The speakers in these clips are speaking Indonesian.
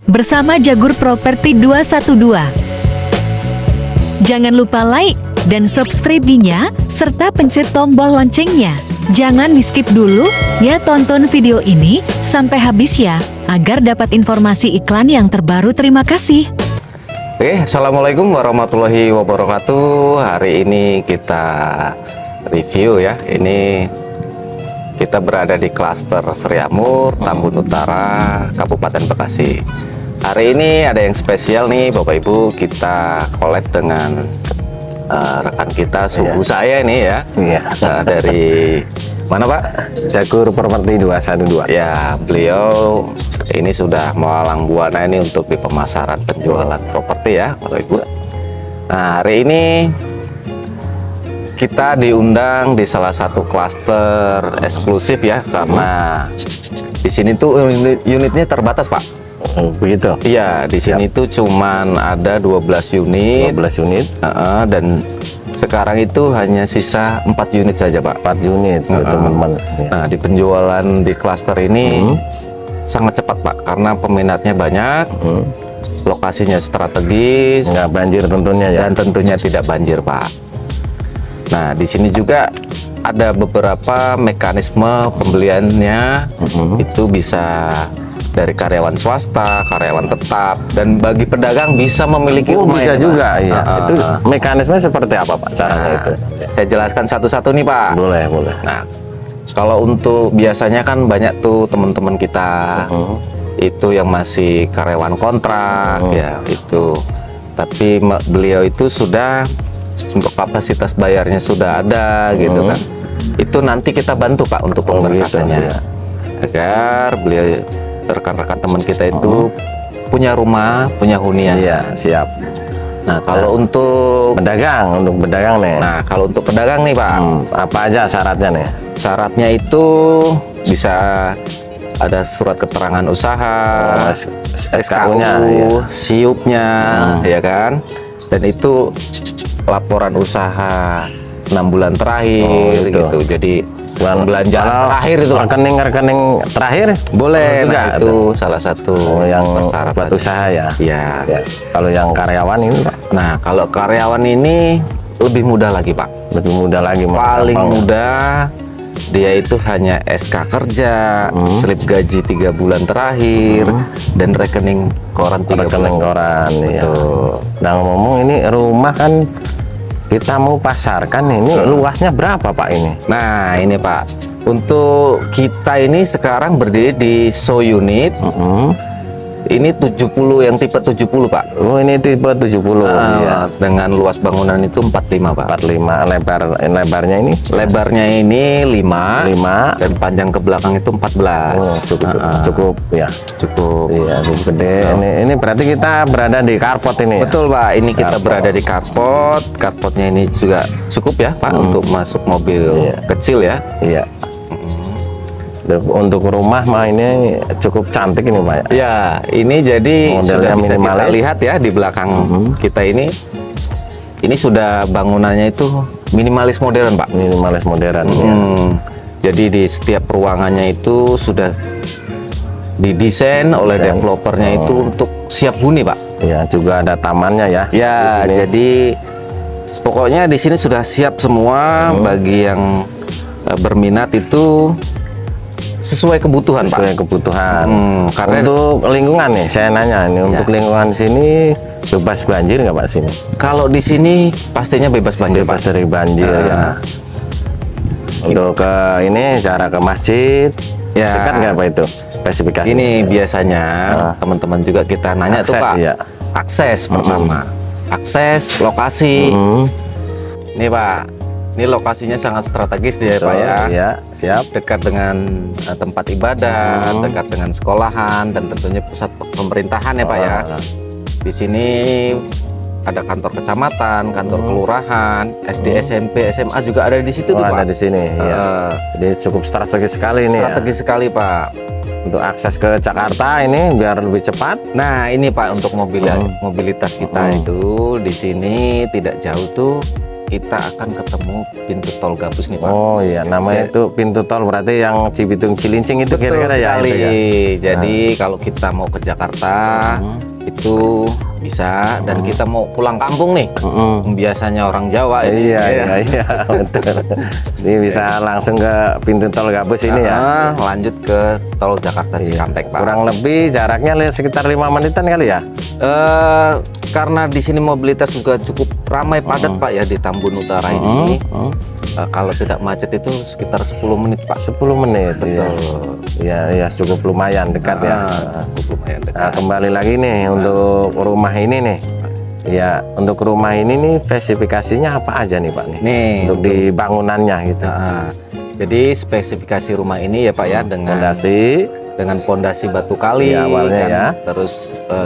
bersama Jagur Properti 212. Jangan lupa like dan subscribe-nya, serta pencet tombol loncengnya. Jangan di-skip dulu ya, tonton video ini sampai habis ya, agar dapat informasi iklan yang terbaru. Terima kasih. Oke, Assalamualaikum warahmatullahi wabarakatuh. Hari ini kita review ya. Ini kita berada di klaster Seriamur, Tambun Utara, Kabupaten Bekasi. Hari ini ada yang spesial nih Bapak Ibu, kita collab dengan rekan kita, suhu saya ini ya. Dari mana Pak? Jagur Properti 212. Ya, beliau ini sudah melalang buana ini untuk di pemasaran penjualan properti ya Bapak Ibu. Nah, hari ini kita diundang di salah satu klaster eksklusif ya, karena di sini tuh unitnya terbatas Pak. Begitu. Iya, di sini tuh cuman ada 12 unit. 12 unit. Dan sekarang itu hanya sisa 4 unit saja Pak. 4 unit teman-teman. Nah, di penjualan di klaster ini sangat cepat Pak, karena peminatnya banyak. Lokasinya strategis, Nggak banjir tentunya ya. dan tentunya tidak banjir Pak. Nah, di sini juga ada beberapa mekanisme pembeliannya. Itu bisa dari karyawan swasta, karyawan tetap, dan bagi pedagang bisa memiliki rumah bisa ini, juga Pak. ya. Itu mekanisme seperti apa Pak caranya itu? Saya jelaskan satu-satu nih Pak. Boleh. Nah, kalau untuk biasanya kan banyak tuh teman-teman kita itu yang masih karyawan kontrak ya itu. Tapi beliau itu sudah untuk kapasitas bayarnya sudah ada gitu kan. Itu nanti kita bantu Pak untuk pemberkasannya, agar beliau, rekan-rekan teman kita itu punya rumah, punya hunian. Iya, siap. Nah, kalau untuk pedagang nih. Nah, kalau untuk pedagang nih Pak, Apa aja syaratnya nih? syaratnya itu bisa ada surat keterangan usaha, SKU-nya, SIUP-nya, ya kan? Dan itu laporan usaha 6 bulan terakhir gitu. Jadi belanjaan terakhir itu rekening terakhir boleh. juga Nah, itu salah satu yang syarat buat usaha ya. Ya. Kalau yang karyawan ini Pak, Nah, kalau karyawan ini lebih mudah lagi Pak. lebih mudah lagi. Paling mudah dia itu hanya SK kerja, slip gaji 3 bulan terakhir, dan rekening koran 3 rekening bulan. koran ya. Nah, ngomong ini rumah kan kita mau pasarkan, ini luasnya berapa Pak ini? Nah, ini Pak, untuk kita ini sekarang berdiri di show unit. Ini 70, yang tipe 70 Pak. Oh, ini tipe 70 ya. Dengan luas bangunan itu 45 Pak. 45. Lebarnya ini? Lebarnya ini 5, 5 dan panjang ke belakang itu 14. Cukup ya. Cukup. Iya, cukup gede. Ini berarti kita berada di carport ini ya? Betul Pak, ini kita berada di carport. Carportnya ini juga cukup ya Pak untuk masuk mobil kecil ya. Iya. Untuk rumah mah ini cukup cantik ini Pak. Ya, ini jadi modelnya sudah bisa kita minimalis. lihat ya di belakang kita ini. Ini sudah bangunannya itu minimalis modern Pak. Minimalis modern ya. Jadi di setiap ruangannya itu sudah didesain oleh developernya itu untuk siap huni Pak. Ya, juga ada tamannya ya. Ya, jadi pokoknya di sini sudah siap semua bagi yang berminat itu sesuai kebutuhan Pak. Sesuai kebutuhan. Karena untuk lingkungan nih, saya nanya ini untuk lingkungan sini bebas banjir nggak Pak sini? kalau di sini pastinya bebas banjir Pak. Bebas dari banjir ya. Untuk ke ini cara ke masjid dekat nggak Pak itu? Spesifikasi. Ini biasanya teman-teman juga kita nanya tuh Akses, Pak. ya. Akses pertama. Akses lokasi. Ini Pak. Ini lokasinya sangat strategis dia Pak ya. Iya, siap. Dekat dengan tempat ibadah, dekat dengan sekolahan, dan tentunya pusat pemerintahan ya Pak ya. Di sini ada kantor kecamatan, kantor kelurahan, SD, SMP, SMA juga ada di situ tuh Pak. Ada di sini. Ya. Jadi cukup strategis sekali ini. Strategis sekali Pak. Untuk akses ke Jakarta ini biar lebih cepat. Nah, ini Pak untuk mobilitas kita itu di sini tidak jauh tuh kita akan ketemu pintu tol Gabus nih Pak. Oh iya, namanya itu pintu tol berarti yang Cibitung Cilincing itu Betul kira-kira ya, sekali. itu ya. Jadi kalau kita mau ke Jakarta itu bisa, dan kita mau pulang kampung nih, biasanya orang Jawa ini. Iya, betul. Ini bisa langsung ke pintu tol Gabus ini ya. Lanjut ke tol Jakarta Cikampek Pak. Kurang lebih jaraknya sekitar 5 menitan kali ya. Karena di sini mobilitas juga cukup ramai padat Pak ya di Tambun Utara ini. Kalau tidak macet itu sekitar 10 menit Pak. 10 menit. Betul. Ya, sucukup lumayan dekat ya. Cukup lumayan dekat. Nah, kembali lagi nih untuk rumah ini nih. Ya, untuk rumah ini nih spesifikasinya apa aja nih Pak nih? Nih, untuk di bangunannya gitu. Jadi spesifikasi rumah ini ya Pak ya dengan pondasi batu kali awalnya kan, ya. Terus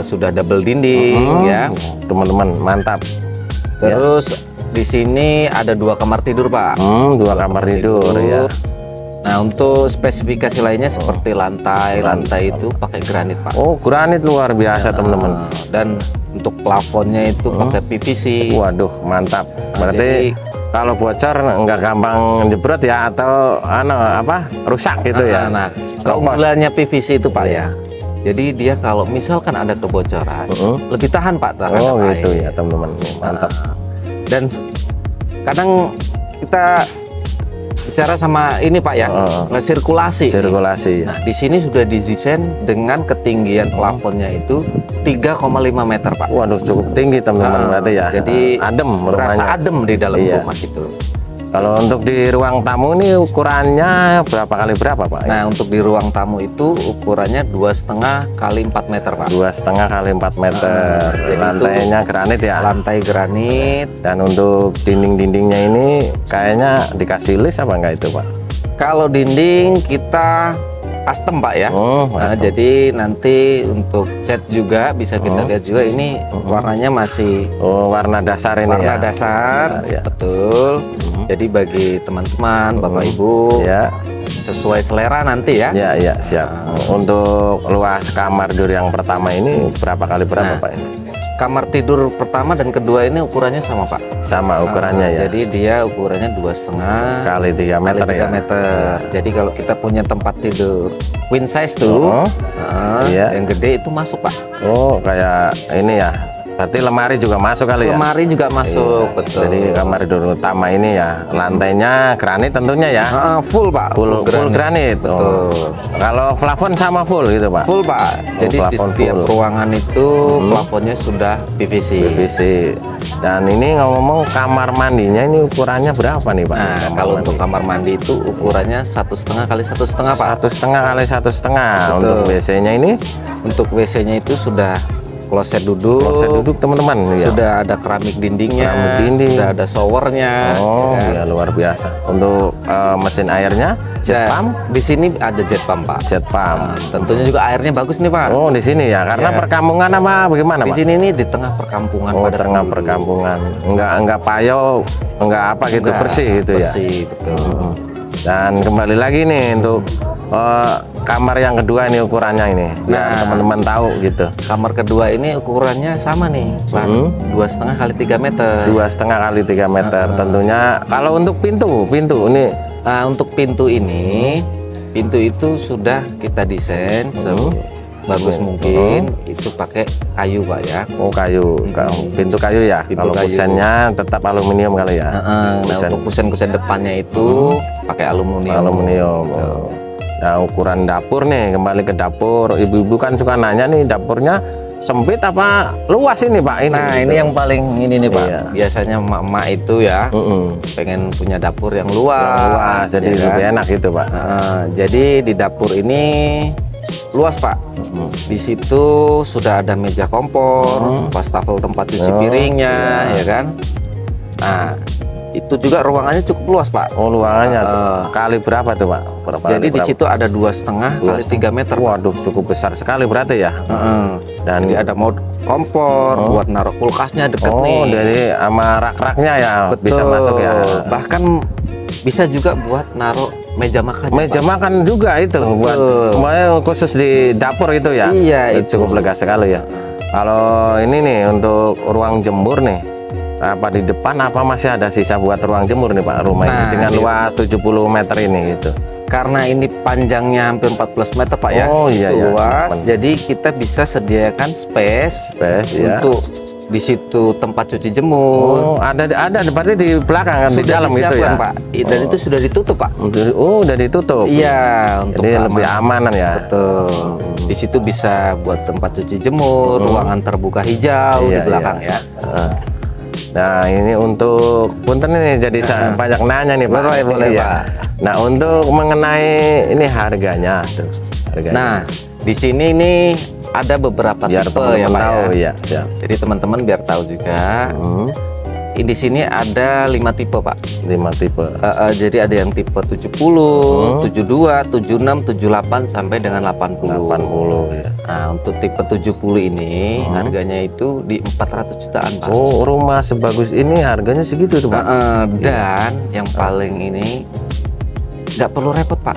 sudah double dinding ya. Teman-teman, mantap. Terus di sini ada 2 kamar tidur Pak. 2 kamar tidur ya. Nah, untuk spesifikasi lainnya seperti lantai itu pakai granit Pak. Oh, granit luar biasa teman-teman. Dan untuk plafonnya itu pakai PVC. Waduh, mantap. Berarti kalau bocor nggak gampang jebrot ya, atau rusak gitu ya. Nah, keunggulannya PVC itu Pak ya. Jadi dia kalau misalkan ada kebocoran, lebih tahan Pak terhadap air. Gitu ya teman-teman. Mantap. Dan kadang kita bicara sama ini Pak ya, sirkulasi. Nah, di sini sudah didesain dengan ketinggian plafonnya itu 3,5 meter Pak. Waduh, cukup tinggi teman-teman berarti ya. Jadi adem merasa rumahnya. adem di dalam rumah itu. Kalau untuk di ruang tamu ini ukurannya berapa kali berapa Pak? Nah, untuk di ruang tamu itu ukurannya 2,5 kali 4 meter Pak. 2,5 kali 4 meter. Lantainya granit ya. Lantai granit. Dan untuk dinding-dindingnya ini kayaknya dikasih list apa enggak itu Pak? Kalau dinding kita custom Pak ya. Nah, jadi nanti untuk cat juga bisa kita lihat juga ini warnanya masih warna dasar ini warna ya. dasar ya. Betul. Jadi bagi teman-teman, Bapak Ibu ya, sesuai selera nanti ya. Ya, siap. Untuk luas kamar tidur yang pertama ini berapa kali berapa Pak ini? Kamar tidur pertama dan kedua ini ukurannya sama Pak. Sama ukurannya ya. Jadi dia ukurannya 2,5 kali 3 meter kali 3 ya. meter. Jadi kalau kita punya tempat tidur queen size tuh, yang gede itu masuk Pak. Oh, kayak ini ya. Berarti lemari juga masuk kali ya? Lemari juga masuk, betul. Jadi kamar tidur utama ini ya, lantainya granit tentunya ya? Full Pak. Full granit. Betul. Kalau plafon sama full gitu Pak? Full Pak. Jadi di setiap ruangan itu plafonnya sudah PVC. Dan ini ngomong kamar mandinya ini ukurannya berapa nih Pak? Nah, kalau untuk kamar mandi itu ukurannya 1,5 kali 1,5 Pak. 1,5 kali 1,5. Untuk WC-nya ini? Untuk WC-nya itu sudah kloset duduk teman-teman ya. Sudah ada keramik dindingnya, sudah ada showernya. Ya luar biasa. Untuk mesin airnya jet pump di sini ada jet pump Pak. Jet pump. Tentunya juga airnya bagus nih Pak. Oh, di sini ya, karena perkampungan apa bagaimana Pak? Di sini nih di tengah perkampungan. Tengah perkampungan. Enggak payo, enggak apa gitu, bersih gitu ya. Bersih, betul. Dan kembali lagi nih untuk kamar yang kedua ini ukurannya ini. Nah, teman-teman tahu gitu. Kamar kedua ini ukurannya sama nih, 2,5 kali 3 meter. 2,5 kali 3 meter. Tentunya kalau untuk pintu ini. Untuk pintu ini, pintu itu sudah kita desain bagus mungkin. Itu pakai kayu Pak ya. Oh, kayu. Pintu kayu ya. Kalau kusennya tetap aluminium kali ya. Nah, untuk kusen depannya itu pakai aluminium. Nah, ukuran dapur nih, kembali ke dapur. Ibu-ibu kan suka nanya nih, dapurnya sempit apa luas ini Pak? Ini yang paling ini nih Pak. Biasanya emak-emak itu ya pengen punya dapur yang luas, jadi lebih enak gitu Pak. Jadi di dapur ini luas Pak. Di situ sudah ada meja kompor, wastafel tempat cuci piringnya, ya kan. Nah, itu juga ruangannya cukup luas Pak. Oh, ruangannya kali berapa tuh Pak? Jadi di situ ada 2,5 kali 3 meter. Waduh, cukup besar sekali berarti ya. Dan jadi ada mode kompor buat naruh kulkasnya deket nih. Oh, jadi sama rak-raknya ya. Betul. Bisa masuk ya. Bahkan bisa juga buat naruh meja makan. Meja makan juga itu. Betul. Buat khusus di dapur itu ya. Iya, itu cukup lega sekali ya. Kalau ini nih untuk ruang jemur nih. apa di depan apa masih ada sisa buat ruang jemur nih Pak rumah ini Nah, dengan di- luas 70 meter ini gitu. Karena ini panjangnya hampir 14 meter Pak ya, Oh, iya, itu iya. luas. Jadi kita bisa sediakan space Ya. untuk di situ tempat cuci jemur. Oh, ada berarti di belakang kan di Sudah dalam itu disiapkan, ya. Pak. Dan itu sudah ditutup Pak. Oh, udah ditutup. Iya, untuk Jadi lebih amanan ya. Betul. Di situ bisa buat tempat cuci jemur, ruangan terbuka hijau di Iya, belakang iya. ya. Nah, ini untuk punten ini jadi banyak nanya nih Pak. Boleh, Iya. Pak. Nah, untuk mengenai ini harganya tuh. Harganya. Nah, di sini nih ada beberapa biar tipe ya teman-teman Pak tahu ya. ya. Siap. Jadi teman-teman biar tahu juga. Di sini ada 5 tipe Pak. 5 tipe. Jadi ada yang tipe 70, 72, 76, 78 sampai dengan 80. 80 ya. Nah, untuk tipe 70 ini harganya itu di 400 jutaan Pak. Oh, rumah sebagus ini harganya segitu tuh Pak. Dan yang paling ini nggak perlu repot Pak.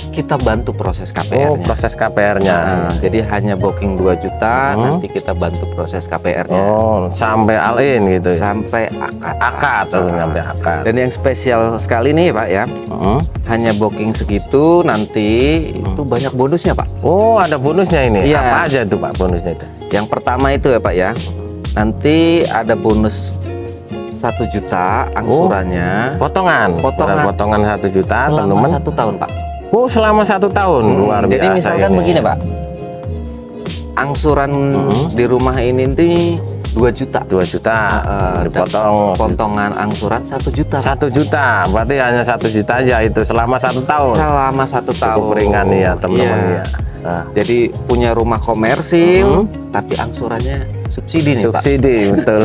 Kita bantu proses Oh, KPR-nya. proses KPR-nya. Jadi hanya booking 2 juta, nanti kita bantu proses KPR-nya. Oh, sampai all in gitu ya. Sampai akad. Akad tuh sampai akad. Dan yang spesial sekali nih Pak ya, hanya booking segitu nanti itu banyak bonusnya Pak. Oh, ada bonusnya ini. Iya. Apa aja tuh Pak bonusnya itu? Yang pertama itu ya Pak ya, nanti ada bonus 1 juta angsurannya Potongan. Potongan. Ada potongan 1 juta, selama teman-teman. 1 tahun Pak. Oh, selama 1 tahun. Luar biasa. Jadi misalkan ini. begini Pak, angsuran di rumah ini nih 2 juta. 2 juta. Dipotong Potongan angsuran 1 juta. 1 juta. Berarti hanya 1 juta aja itu selama 1 tahun. Selama 1 tahun. Cukup ringan nih ya, teman-teman Iya. ya. Nah, Jadi punya rumah komersil, tapi angsurannya subsidi nih Pak. subsidi betul.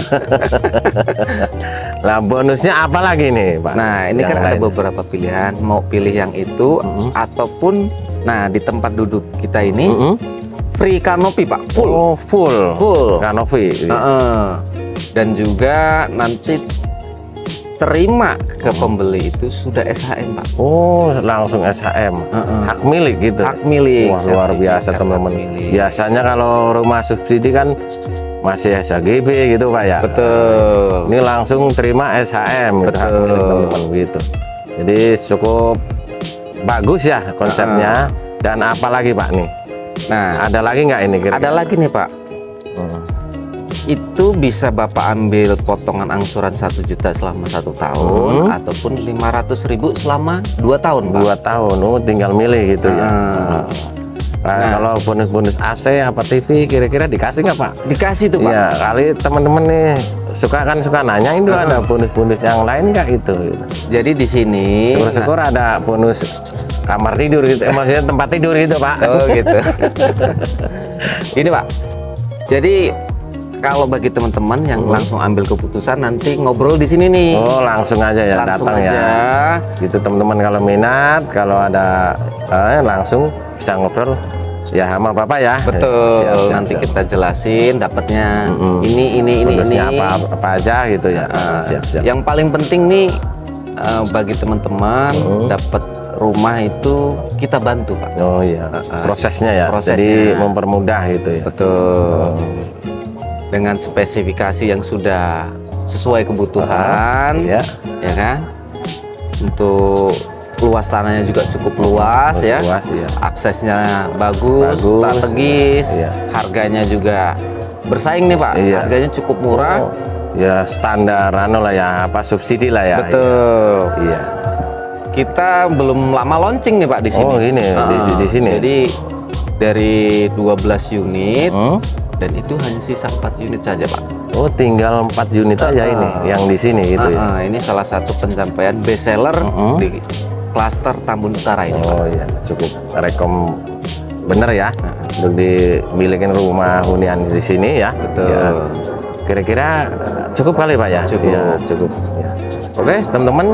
Nah, bonusnya apa lagi nih Pak? Nah, ini Yang kan ada lain. beberapa pilihan, mau pilih yang itu ataupun nah di tempat duduk kita ini free kanopi Pak, full. Oh, full. Full. Kanopi. Dan juga nanti terima ke pembeli itu sudah SHM Pak. Oh, langsung SHM. Hak milik gitu. Hak milik. Wah, luar biasa Sertifikat teman-teman. hak milik. Biasanya kalau rumah subsidi kan masih SHGB gitu Pak ya. Betul. Ini langsung terima SHM gitu, hak milik teman-teman gitu. Jadi cukup bagus ya konsepnya. Dan apa lagi Pak nih? Nah, Ada lagi nggak ini kira-kira? ada lagi nih Pak. Itu bisa Bapak ambil potongan angsuran 1 juta selama 1 tahun ataupun 500.000 selama 2 tahun Pak. 2 tahun. Oh, tinggal milih gitu ya. Nah, kalau bonus-bonus AC apa TV kira-kira dikasih nggak Pak? Dikasih tuh Pak. Iya, kali teman-teman nih suka nanya itu ada bonus-bonus yang lain nggak itu? Jadi di sini Syukur-syukur ada bonus kamar tidur gitu, maksudnya tempat tidur gitu Pak. oh gitu. Ini Pak. Jadi kalau bagi teman-teman yang langsung ambil keputusan nanti ngobrol di sini nih. Oh, langsung aja ya Langsung datang aja. ya. Gitu teman-teman kalau minat, kalau ada langsung bisa ngobrol ya sama Bapak ya. Betul. Siap, Nanti siap. kita jelasin dapatnya ini Bonusnya apa aja gitu ya. Siap. Yang paling penting nih bagi teman-teman dapat rumah itu kita bantu Pak. Oh iya, prosesnya ya. prosesnya. Jadi mempermudah gitu ya. Betul. Dengan spesifikasi yang sudah sesuai kebutuhan, Iya. ya kan? Untuk luas tanahnya juga cukup luas ya. Luas, iya. Aksesnya bagus, Bagus, strategis, iya. harganya juga bersaing nih Pak. Iya. Harganya cukup murah. Oh, ya standar lah ya, apa subsidi lah ya. Betul. Iya. Kita belum lama launching nih Pak di sini. Oh, ini di sini. Jadi dari 12 unit dan itu hanya sisa 4 unit saja Pak. Oh, tinggal 4 unit aja ini yang di sini gitu ya. Ini salah satu pencapaian best seller di klaster Tambun Utara ini. Oh iya, cukup rekom bener ya untuk dimilikin rumah hunian di sini ya. Betul. Ya. Kira-kira cukup kali Pak ya? Cukup. Ya, cukup. Ya. Oke, teman-teman,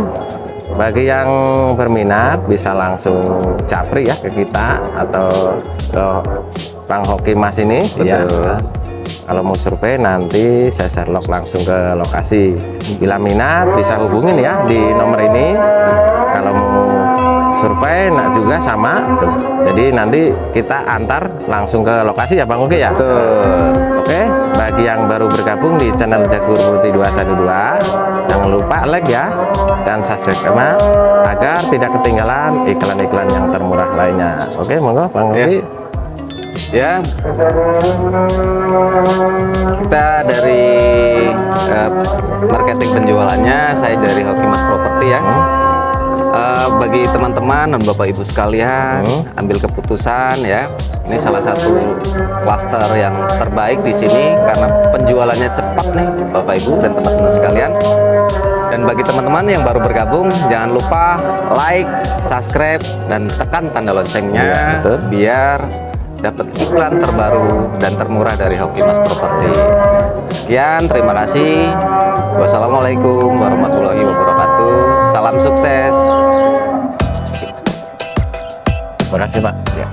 bagi yang berminat bisa langsung capri ya ke kita atau ke Bang Hoki Mas ini. Ya. Kalau mau survei nanti saya Sherlock langsung ke lokasi. Bila minat bisa hubungin ya di nomor ini. Kalau mau survei juga sama tuh. Jadi nanti kita antar langsung ke lokasi ya Bang Oki ya. Betul. Oke, bagi bagi yang baru bergabung di channel Jagur Properti 212, jangan lupa like ya dan subscribe agar tidak ketinggalan iklan-iklan yang termurah lainnya. Oke, monggo Bang Hoki. Ya, kita dari marketing penjualannya, saya dari Hoki Mas Properti ya. Bagi teman-teman dan Bapak Ibu sekalian, ambil keputusan ya. Ini salah satu klaster yang terbaik di sini karena penjualannya cepat nih, Bapak Ibu dan teman-teman sekalian. Dan bagi teman-teman yang baru bergabung, jangan lupa like, subscribe, dan tekan tanda loncengnya biar dapat iklan terbaru dan termurah dari Hoki Mas Properti. Sekian, terima kasih. Wassalamualaikum warahmatullahi wabarakatuh. Salam sukses. Terima kasih Pak. Ya.